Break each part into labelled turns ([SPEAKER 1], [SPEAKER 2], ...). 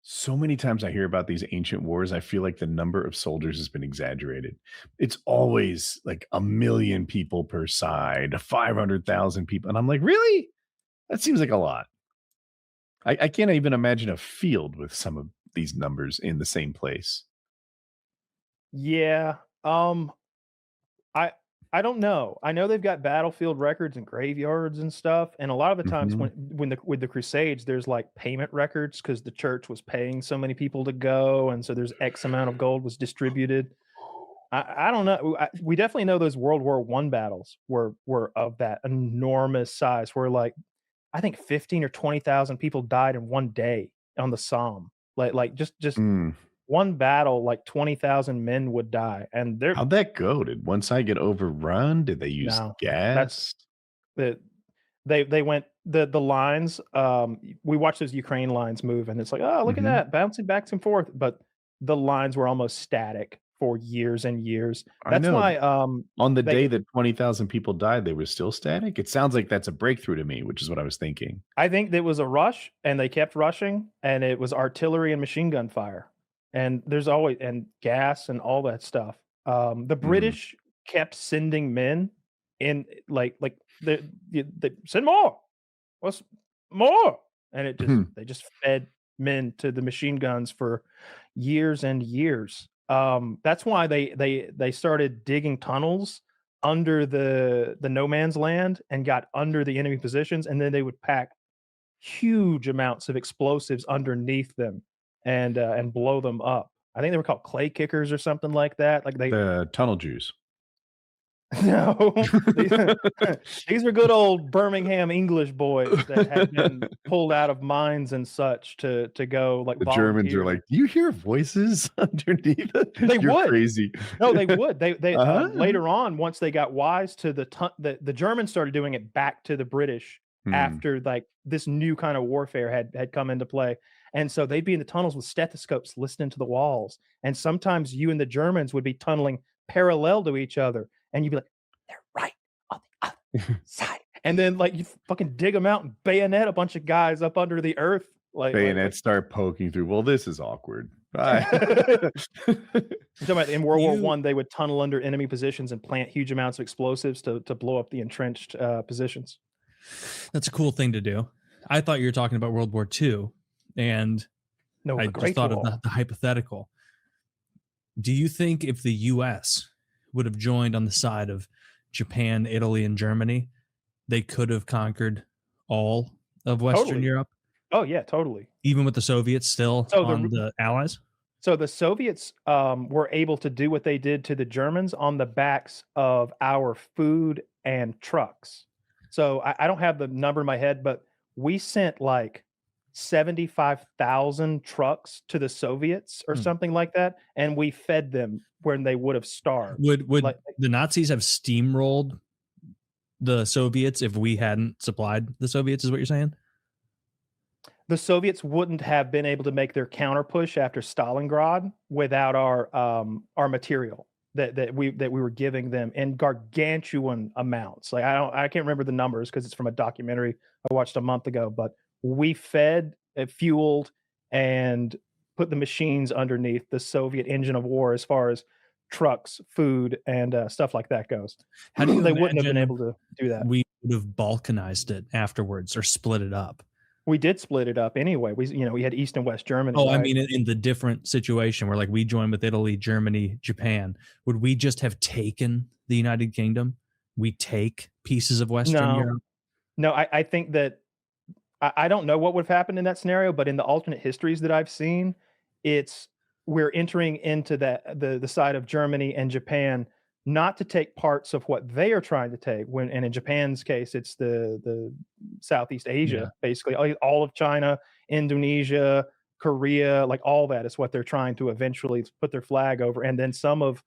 [SPEAKER 1] So many times I hear about these ancient wars, I feel like the number of soldiers has been exaggerated. It's always like a million people per side, 500,000 people. And I'm like, really? That seems like a lot. I can't even imagine a field with some of these numbers in the same place.
[SPEAKER 2] Yeah, I I don't know. I know they've got battlefield records and graveyards and stuff, and a lot of the times
[SPEAKER 1] Hmm.
[SPEAKER 2] when the with the Crusades, there's like payment records because the church was paying so many people to go, and so there's X amount of gold was distributed. I don't know. We definitely know those World War I battles were of that enormous size, where like I think 15 or 20,000 people died in one day on the Somme. Just
[SPEAKER 1] Mm.
[SPEAKER 2] one battle, like 20,000 men would die, and they're
[SPEAKER 1] How'd that go? Did one side get overrun? Did they use
[SPEAKER 2] no, that's
[SPEAKER 1] gas?
[SPEAKER 2] the they went the lines. We watch those Ukraine lines move, and it's like, oh, look at
[SPEAKER 1] Hmm.
[SPEAKER 2] that bouncing back and forth, but the lines were almost static for years and years.
[SPEAKER 1] I
[SPEAKER 2] That's
[SPEAKER 1] know.
[SPEAKER 2] why
[SPEAKER 1] On the day
[SPEAKER 2] they
[SPEAKER 1] that 20,000 people died, they were still static. It sounds like that's a breakthrough to me, which is what I was thinking.
[SPEAKER 2] I think there was a rush, and they kept rushing, and it was artillery and machine gun fire, and there's always and gas and all that stuff. The
[SPEAKER 1] Mm.
[SPEAKER 2] British kept sending men in, like they send more, what's more, and they just fed men to the machine guns for years and years. That's why they started digging tunnels under the no man's land and got under the enemy positions, and then they would pack huge amounts of explosives underneath them and blow them up. I think they were called clay kickers or something like that. Like they
[SPEAKER 1] The tunnel Jews.
[SPEAKER 2] no, these these were good old Birmingham English boys that had been pulled out of mines and such to go like
[SPEAKER 1] The Germans are
[SPEAKER 2] volunteer to
[SPEAKER 1] like, "Do you hear voices underneath it?
[SPEAKER 2] they
[SPEAKER 1] You're
[SPEAKER 2] would.
[SPEAKER 1] crazy."
[SPEAKER 2] No, they would.
[SPEAKER 1] Uh-huh, uh-huh.
[SPEAKER 2] Later on, once they got wise to the Germans started doing it back to the British
[SPEAKER 1] Hmm.
[SPEAKER 2] after, like, this new kind of warfare had come into play, and so they'd be in the tunnels with stethoscopes listening to the walls, and sometimes you and the Germans would be tunneling parallel to each other, and you'd be like, "They're right on the other side," and then, like, you fucking dig them out and bayonet a bunch of guys up under the earth,
[SPEAKER 1] Bayonets start poking through. Well, this is awkward. Bye.
[SPEAKER 2] I'm talking about in World War
[SPEAKER 1] You
[SPEAKER 2] One, they would tunnel under enemy positions and plant huge amounts of explosives to blow up the entrenched positions.
[SPEAKER 3] That's a cool thing to do. I thought you were talking about World War II, and
[SPEAKER 2] No,
[SPEAKER 3] I
[SPEAKER 2] the
[SPEAKER 3] just
[SPEAKER 2] Great
[SPEAKER 3] thought of
[SPEAKER 2] Wall.
[SPEAKER 3] the hypothetical. Do you think if the US would have joined on the side of Japan, Italy, and Germany, they could have conquered all of Western
[SPEAKER 2] Totally.
[SPEAKER 3] Europe,
[SPEAKER 2] Oh yeah, totally.
[SPEAKER 3] even with the Soviets still
[SPEAKER 2] So
[SPEAKER 3] on the Allies?
[SPEAKER 2] the Soviets were able to do what they did to the Germans on the backs of our food and trucks. So I don't have the number in my head, but we sent like 75,000 trucks to the Soviets or
[SPEAKER 3] Hmm.
[SPEAKER 2] something like that, and we fed them when they would have starved.
[SPEAKER 3] Would
[SPEAKER 2] Like
[SPEAKER 3] the Nazis have steamrolled the Soviets if we hadn't supplied the Soviets? Is what you're saying?
[SPEAKER 2] the Soviets wouldn't have been able to make their counter push after Stalingrad without our material that we were giving them in gargantuan amounts. Like I can't remember the numbers because it's from a documentary I watched a month ago, but we fed, fueled, and put the machines underneath the Soviet engine of war as far as trucks, food, and stuff like that goes.
[SPEAKER 3] How do you
[SPEAKER 2] They wouldn't have been
[SPEAKER 3] imagine
[SPEAKER 2] able to do that.
[SPEAKER 3] we would have balkanized it afterwards or split it up?
[SPEAKER 2] We did split it up anyway. We had East and West Germany,
[SPEAKER 3] Oh, I
[SPEAKER 2] right?
[SPEAKER 3] mean, in the different situation where like we joined with Italy, Germany, Japan, would we just have taken the United Kingdom? We take pieces of Western
[SPEAKER 2] No,
[SPEAKER 3] Europe.
[SPEAKER 2] no, I think that I don't know what would have happened in that scenario, but in the alternate histories that I've seen, it's we're entering into the side of Germany and Japan not to take parts of what they are trying to take. When and in Japan's case, it's the Southeast
[SPEAKER 3] Yeah.
[SPEAKER 2] Asia, basically all of China, Indonesia, Korea, like all that is what they're trying to eventually put their flag over, and then some of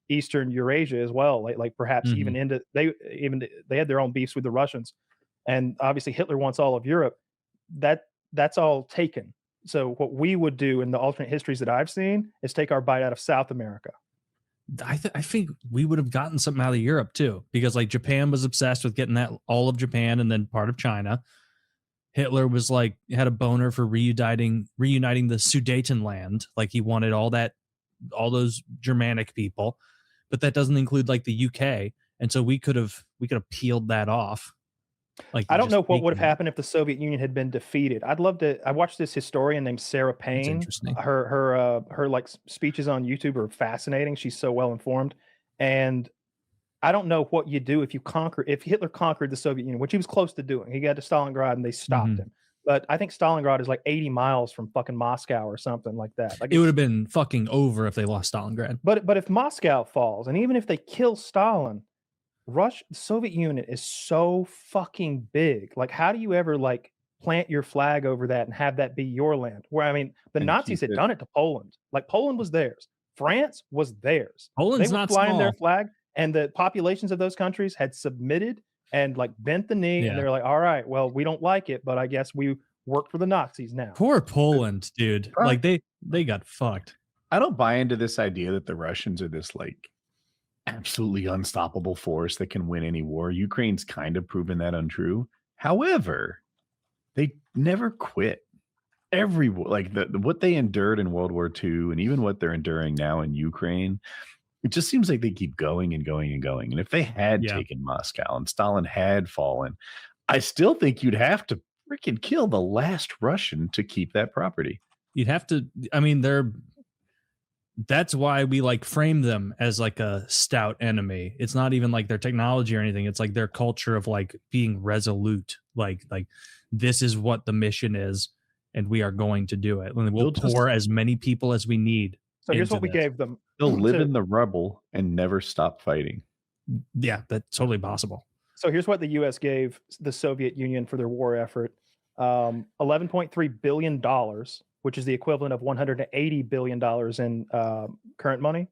[SPEAKER 2] Eastern Eurasia as well, like perhaps
[SPEAKER 3] Mhm.
[SPEAKER 2] even into they had their own beefs with the Russians, and obviously Hitler wants all of Europe. That's all taken. So what we would do in the alternate histories that I've seen is take our bite out of South America.
[SPEAKER 3] I think we would have gotten something out of Europe too, because like Japan was obsessed with getting that all of Japan and then part of China. Hitler was like had a boner for reuniting the Sudetenland, like he wanted all those Germanic people, but that doesn't include like the UK, and so we could have peeled that off. Like
[SPEAKER 2] I don't know what would have happened if the Soviet Union had been defeated. I'd love to. I watched this historian named Sarah Payne.
[SPEAKER 3] Interesting.
[SPEAKER 2] Her like speeches on YouTube are fascinating. She's so well informed, and I don't know what you do if Hitler conquered the Soviet Union, which he was close to doing. He got to Stalingrad and they stopped him. But I think Stalingrad is like 80 miles from fucking Moscow or something like that. Like
[SPEAKER 3] it would have been fucking over if they lost Stalingrad.
[SPEAKER 2] But if Moscow falls, and even if they kill Stalin, the Soviet Union is so fucking big. Like, how do you ever like plant your flag over that and have that be your land? Where I mean, the Nazis had done it to Poland. Like Poland was theirs. France was theirs.
[SPEAKER 3] Poland's
[SPEAKER 2] they were
[SPEAKER 3] not
[SPEAKER 2] flying
[SPEAKER 3] small.
[SPEAKER 2] their flag. And the populations of those countries had submitted and like bent the knee, and they're like, all right, well, we don't like it, but I guess we work for the Nazis now.
[SPEAKER 3] Poor Poland, dude. Like they got fucked.
[SPEAKER 1] I don't buy into this idea that the Russians are this like absolutely unstoppable force that can win any war. Ukraine's kind of proven that untrue. However, they never quit. Every like what they endured in World War II, and even what they're enduring now in Ukraine, it just seems like they keep going and going and going. And if they had taken Moscow and Stalin had fallen, I still think you'd have to freaking kill the last Russian to keep that property.
[SPEAKER 3] You'd have to. I mean, that's why we like frame them as like a stout enemy. It's not even like their technology or anything. It's like their culture of like being resolute. Like this is what the mission is, and we are going to do it. And we'll pour as many people as we need.
[SPEAKER 2] So here's what we gave them.
[SPEAKER 1] They'll live in the rubble and never stop fighting.
[SPEAKER 3] Yeah, that's totally possible. So
[SPEAKER 2] here's what the U.S. gave the Soviet Union for their war effort. $11.3 billion, which is the equivalent of $180 billion in current money.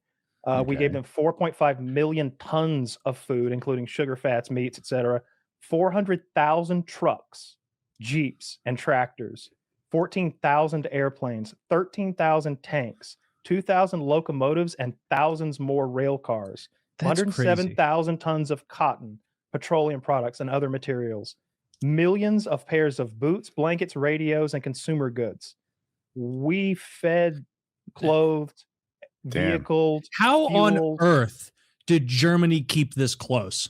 [SPEAKER 2] We gave them 4.5 million tons of food, including sugar, fats, meats, etc. 400,000 trucks, jeeps, and tractors. 14,000 airplanes, 13,000 tanks, 2,000 locomotives, and thousands more rail cars. 107,000 tons of cotton, petroleum products, and other materials. Millions of pairs of boots, blankets, radios, and consumer goods. We fed, clothed, vehicles.
[SPEAKER 3] How
[SPEAKER 2] fueled.
[SPEAKER 3] On earth did Germany keep this close?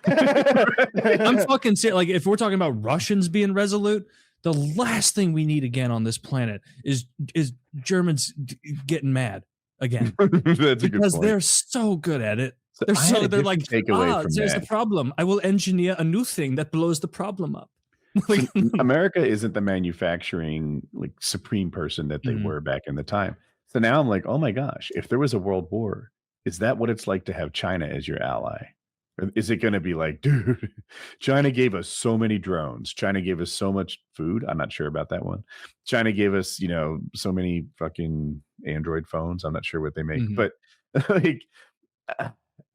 [SPEAKER 3] I'm fucking serious. Like, if we're talking about Russians being resolute, the last thing we need again on this planet is Germans getting mad again.
[SPEAKER 1] That's a good
[SPEAKER 3] because
[SPEAKER 1] point.
[SPEAKER 3] they're so good at it.
[SPEAKER 1] So
[SPEAKER 3] They're like, there's
[SPEAKER 1] that.
[SPEAKER 3] the problem. I will engineer a new thing that blows the problem up.
[SPEAKER 1] America isn't the manufacturing like supreme person that they were back in the time. So now I'm like, oh my gosh, if there was a world war, is that what it's like to have China as your ally? Or is it going to be like, dude, China gave us so many drones. China gave us so much food. I'm not sure about that one. China gave us, so many fucking Android phones. I'm not sure what they make, but like,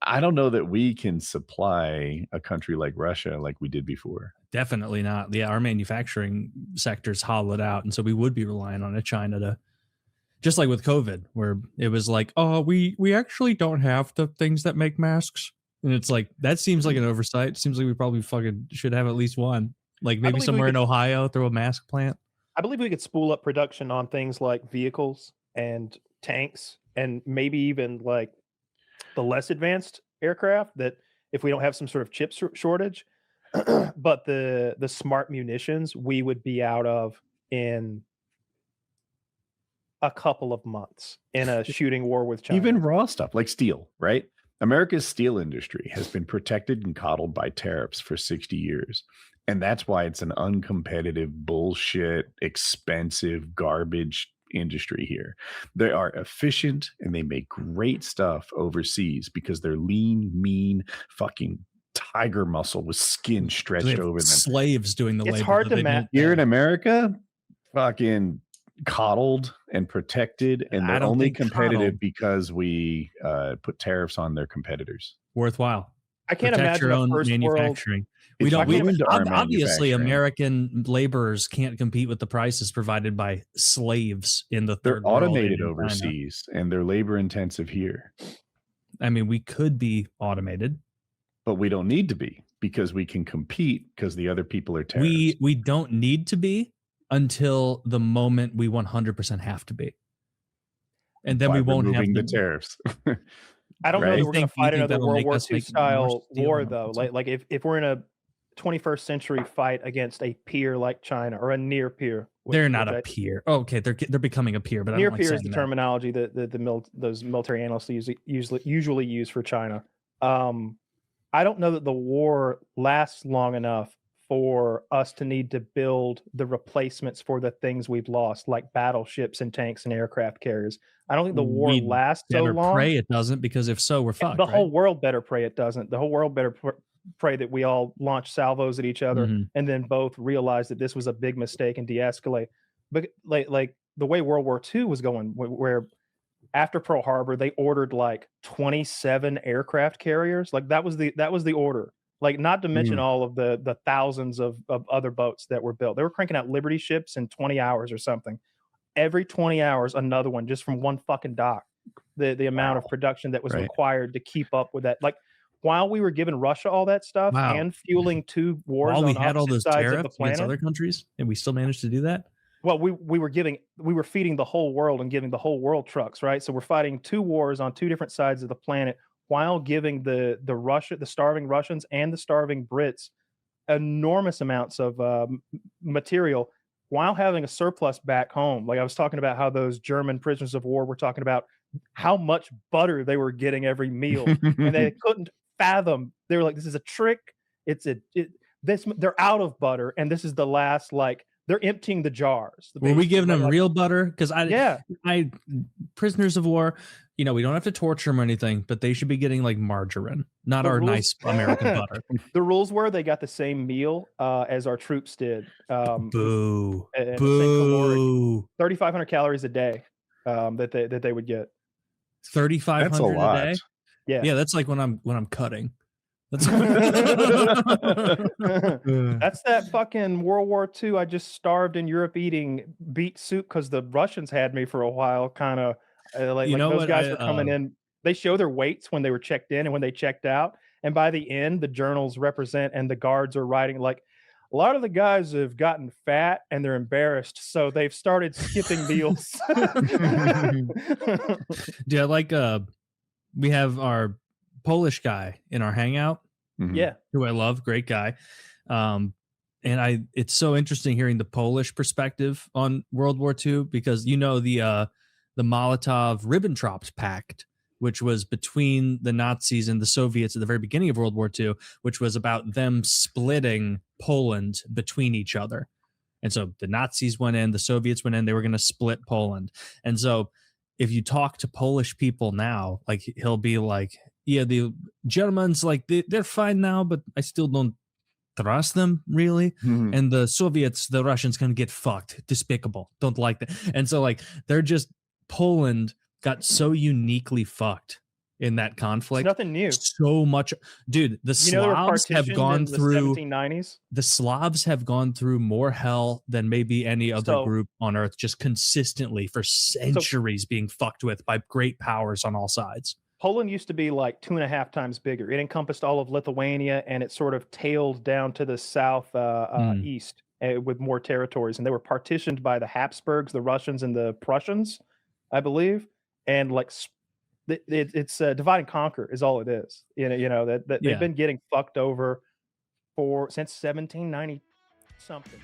[SPEAKER 1] I don't know that we can supply a country like Russia like we did before.
[SPEAKER 3] Definitely not. Yeah, our manufacturing sector's hollowed out, and so we would be relying on China to, just like with COVID, where it was like, oh, we actually don't have the things that make masks, and it's like that seems like an oversight. It seems like we probably fucking should have at least one, like maybe somewhere in Ohio, throw a mask plant.
[SPEAKER 2] I believe we could spool up production on things like vehicles and tanks, and maybe even like the less advanced aircraft, that if we don't have some sort of chip shortage, but the smart munitions we would be out of in a couple of months in a shooting war with China.
[SPEAKER 1] Even raw stuff like steel, right? America's steel industry has been protected and coddled by tariffs for 60 years. And that's why it's an uncompetitive, bullshit, expensive, garbage industry here. They are efficient and they make great stuff overseas because they're lean, mean, fucking tiger muscle with skin stretched over them.
[SPEAKER 3] Slaves doing the labor.
[SPEAKER 2] It's hard to match.
[SPEAKER 1] Here in America, fucking coddled and protected, and they're only competitive because we put tariffs on their competitors.
[SPEAKER 3] Worthwhile.
[SPEAKER 2] I can't
[SPEAKER 3] Protect
[SPEAKER 2] imagine
[SPEAKER 3] your own
[SPEAKER 2] first
[SPEAKER 3] manufacturing.
[SPEAKER 1] We
[SPEAKER 3] Obviously, American laborers can't compete with the prices provided by slaves in the third world.
[SPEAKER 1] They're automated overseas, and they're labor intensive here.
[SPEAKER 3] I mean, we could be automated,
[SPEAKER 1] but we don't need to be. because we can compete because the other people are terrorists.
[SPEAKER 3] We don't need to be until the moment we 100% have to be. And then
[SPEAKER 1] By
[SPEAKER 3] we won't have
[SPEAKER 1] the tariffs.
[SPEAKER 2] I don't know
[SPEAKER 1] Right?
[SPEAKER 2] that we're going to fight
[SPEAKER 3] You think
[SPEAKER 2] another
[SPEAKER 3] that'll
[SPEAKER 2] World
[SPEAKER 3] make
[SPEAKER 2] War
[SPEAKER 3] us
[SPEAKER 2] II
[SPEAKER 3] make more
[SPEAKER 2] style
[SPEAKER 3] steel?
[SPEAKER 2] war,
[SPEAKER 3] I don't
[SPEAKER 2] though.
[SPEAKER 3] think so.
[SPEAKER 2] Like if we're in a 21st century fight against a peer like China or a near peer.
[SPEAKER 3] They're not a peer. Oh, okay, they're becoming a peer, but
[SPEAKER 2] near
[SPEAKER 3] I don't
[SPEAKER 2] peer
[SPEAKER 3] like
[SPEAKER 2] is the
[SPEAKER 3] saying
[SPEAKER 2] terminology that those military analysts usually use for China. I don't know that the war lasts long enough for us to need to build the replacements for the things we've lost, like battleships and tanks and aircraft carriers. I don't think the war
[SPEAKER 3] We'd
[SPEAKER 2] lasts so
[SPEAKER 3] better
[SPEAKER 2] long.
[SPEAKER 3] pray it doesn't, because if so, we're fucked.
[SPEAKER 2] The
[SPEAKER 3] right?
[SPEAKER 2] whole world better pray it doesn't. The whole world better pray that we all launch salvos at each other
[SPEAKER 3] Mhm.
[SPEAKER 2] and then both realize that this was a big mistake and de-escalate. But like the way World War II was going, where after Pearl Harbor they ordered like 27 aircraft carriers. Like that was the order. Like not to mention all of the thousands of other boats that were built. They were cranking out Liberty ships in 20 hours or something. Every 20 hours, another one just from one fucking dock. The amount of production that was required to keep up with that. Like while we were giving Russia all that stuff and fueling two wars
[SPEAKER 3] while we
[SPEAKER 2] on
[SPEAKER 3] had all
[SPEAKER 2] opposite
[SPEAKER 3] those
[SPEAKER 2] sides of the
[SPEAKER 3] tariffs against
[SPEAKER 2] planet,
[SPEAKER 3] other countries, and we still managed to do that.
[SPEAKER 2] well, we were feeding the whole world and giving the whole world trucks, right? So we're fighting two wars on two different sides of the planet while giving the starving Russians and the starving Brits enormous amounts of material while having a surplus back home. Like I was talking about how those German prisoners of war were talking about how much butter they were getting every meal, and they couldn't fathom. They were like, "This is a trick. They're out of butter, and this is the last like." They're emptying the jars.
[SPEAKER 3] Were we giving them real butter? Because
[SPEAKER 2] yeah,
[SPEAKER 3] prisoners of war, we don't have to torture them or anything, but they should be getting like margarine, not our nice American butter.
[SPEAKER 2] The rules were they got the same meal as our troops did.
[SPEAKER 3] Boo.
[SPEAKER 2] And
[SPEAKER 3] Boo.
[SPEAKER 2] 3,500 calories a day that they would get.
[SPEAKER 3] 3,500 a day.
[SPEAKER 2] Yeah,
[SPEAKER 3] that's like when I'm cutting. That's
[SPEAKER 2] that fucking World War II. I just starved in Europe eating beet soup because the Russians had me for a while. Kind of those guys were coming in. They show their weights when they were checked in and when they checked out. And by the end, the journals represent and the guards are writing like a lot of the guys have gotten fat and they're embarrassed, so they've started skipping meals.
[SPEAKER 3] Yeah, we have our Polish guy in our hangout, who I love, great guy, and it's so interesting hearing the Polish perspective on World War II, because the Molotov-Ribbentrop Pact, which was between the Nazis and the Soviets at the very beginning of World War II, which was about them splitting Poland between each other. And so the Nazis went in, the Soviets went in, they were going to split Poland. And so if you talk to Polish people now, like he'll be like, yeah, the Germans, like they're fine now, but I still don't trust them really. And the Soviets, the Russians can get fucked, despicable, don't like that. And so like they're just, Poland got so uniquely fucked in that conflict.
[SPEAKER 2] It's nothing new.
[SPEAKER 3] So much, dude. The Slavs have gone through
[SPEAKER 2] 1790s.
[SPEAKER 3] The Slavs have gone through more hell than maybe any other group on earth, just consistently for centuries being fucked with by great powers on all sides.
[SPEAKER 2] Poland used to be like 2.5 times bigger. It encompassed all of Lithuania, and it sort of tailed down to the south east with more territories. And they were partitioned by the Habsburgs, the Russians, and the Prussians, I believe. And like it's divide and conquer is all it is. That they've been getting fucked over since 1790 something.